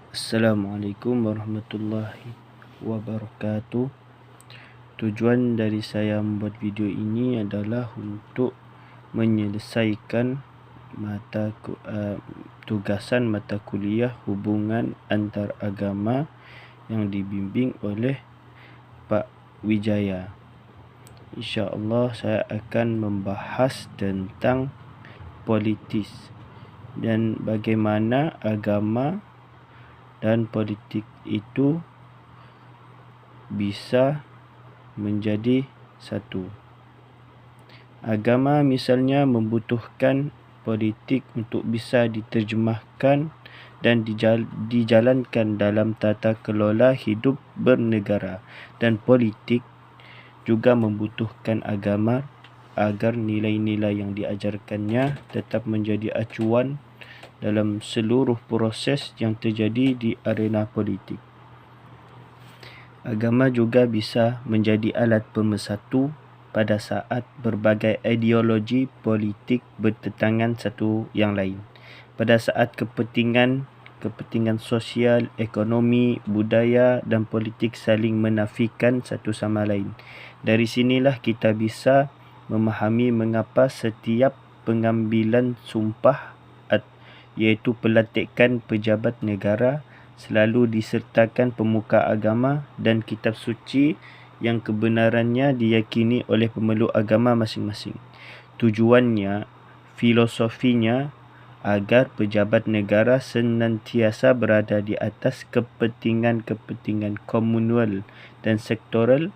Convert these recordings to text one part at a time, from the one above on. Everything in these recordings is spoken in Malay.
Assalamualaikum warahmatullahi wabarakatuh. Tujuan dari saya membuat video ini adalah untuk menyelesaikan tugasan mata kuliah hubungan antaragama yang dibimbing oleh Pak Wijaya. InsyaAllah saya akan membahas tentang politis dan bagaimana agama dan politik itu bisa menjadi satu. Agama misalnya membutuhkan politik untuk bisa diterjemahkan dan dijalankan dalam tata kelola hidup bernegara, dan politik juga membutuhkan agama agar nilai-nilai yang diajarkannya tetap menjadi acuan dalam seluruh proses yang terjadi di arena politik. Agama juga bisa menjadi alat pemersatu pada saat berbagai ideologi politik bertentangan satu yang lain. Pada saat kepentingan sosial, ekonomi, budaya dan politik saling menafikan satu sama lain. Dari sinilah kita bisa memahami mengapa setiap pengambilan sumpah iaitu pelantikan pejabat negara selalu disertakan pemuka agama dan kitab suci yang kebenarannya diyakini oleh pemeluk agama masing-masing. Tujuannya, filosofinya agar pejabat negara senantiasa berada di atas kepentingan komunal dan sektoral.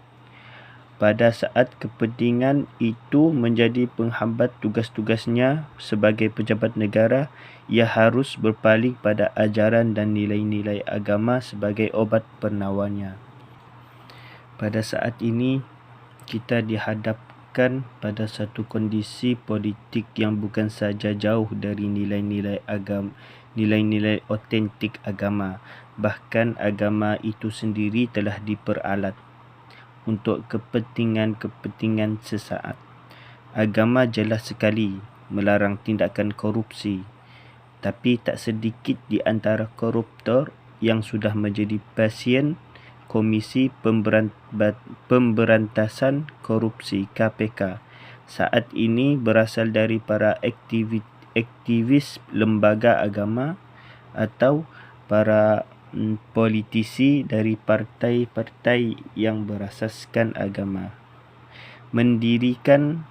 Pada saat kepentingan itu menjadi penghambat tugas-tugasnya sebagai pejabat negara, ia harus berpaling pada ajaran dan nilai-nilai agama sebagai obat penawarnya. Pada saat ini, kita dihadapkan pada satu kondisi politik yang bukan saja jauh dari nilai-nilai otentik agama, bahkan agama itu sendiri telah diperalat untuk kepentingan sesaat. Agama jelas sekali melarang tindakan korupsi, tapi tak sedikit di antara koruptor yang sudah menjadi pasien Komisi Pemberantasan Korupsi (KPK) saat ini berasal dari para aktivis lembaga agama atau para politisi dari partai-partai yang berasaskan agama. Mendirikan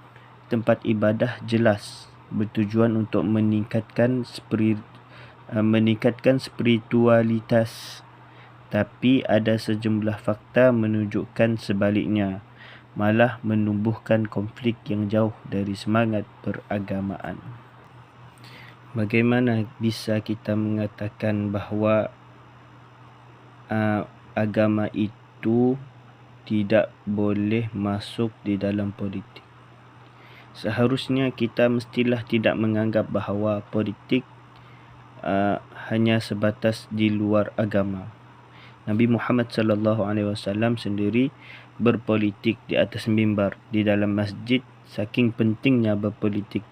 tempat ibadah jelas bertujuan untuk meningkatkan spiritualitas, tapi ada sejumlah fakta menunjukkan sebaliknya, malah menumbuhkan konflik yang jauh dari semangat beragamaan. Bagaimana bisa kita mengatakan bahawa agama itu tidak boleh masuk di dalam politik? Seharusnya kita mestilah tidak menganggap bahawa politik hanya sebatas di luar agama. Nabi Muhammad SAW sendiri berpolitik di atas mimbar di dalam masjid, saking pentingnya berpolitik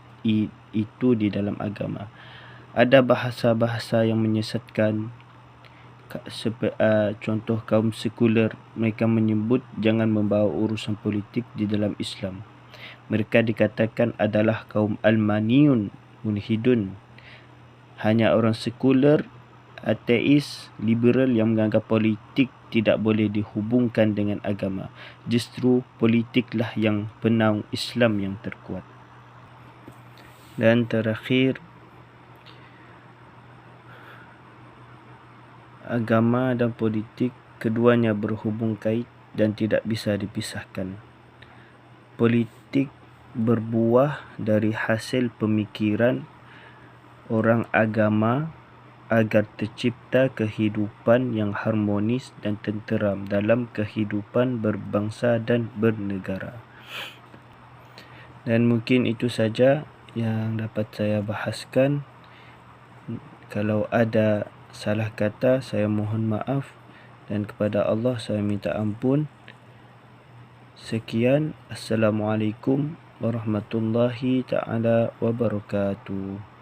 itu di dalam agama. Ada bahasa-bahasa yang menyesatkan. Contoh kaum sekular, mereka menyebut jangan membawa urusan politik di dalam Islam. Mereka dikatakan adalah kaum almaniyun, mulhidun. Hanya orang sekular, ateis, liberal yang menganggap politik tidak boleh dihubungkan dengan agama. Justru politiklah yang penaung Islam yang terkuat. Dan terakhir, agama dan politik keduanya berhubung kait dan tidak bisa dipisahkan. Politik berbuah dari hasil pemikiran orang agama agar tercipta kehidupan yang harmonis dan tenteram dalam kehidupan berbangsa dan bernegara. Dan mungkin itu saja yang dapat saya bahaskan. Kalau ada salah kata, saya mohon maaf, dan kepada Allah saya minta ampun. Sekian, Assalamualaikum warahmatullahi ta'ala wabarakatuh.